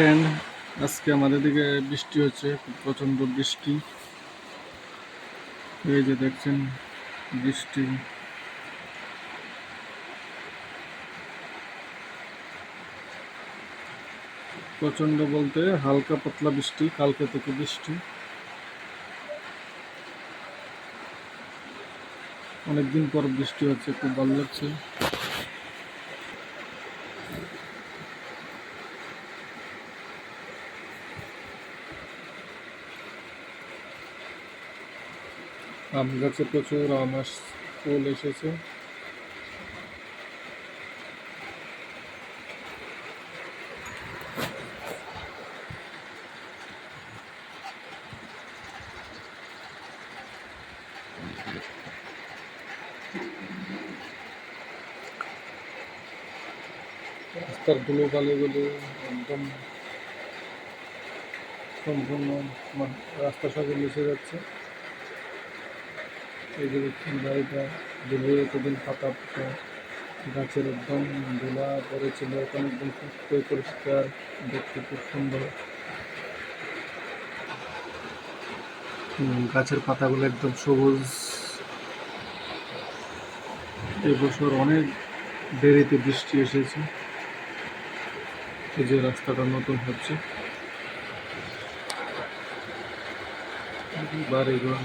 And আজকে আমাদের দিকে বৃষ্টি হচ্ছে, খুব প্রচন্ড বৃষ্টি। এই যে দেখছেন বৃষ্টি, প্রচন্ড বলতে হালকা পাতলা বৃষ্টি, কালকে থেকে বৃষ্টি। অনেকদিন পর বৃষ্টি হচ্ছে, খুব ভালো লাগছে। আম গাছে প্রচুর আম ফুল এসেছে। রাস্তার ধুলোবালিগুলো একদম সম্পূর্ণ রাস্তা সঙ্গে মিশে যাচ্ছে। এই যে দেখছেন বাড়িটা ধুলো, এতদিন পাতা পোতা গাছের একদম ধুলা পড়েছিল, এখন একদম সুস্থ পরিষ্কার, দেখতে খুব সুন্দর। গাছের পাতাগুলো একদম সবুজ। এবছর অনেক দেরিতে বৃষ্টি এসেছে। এই যে রাস্তাটা নতুন হচ্ছে, বাড়িঘর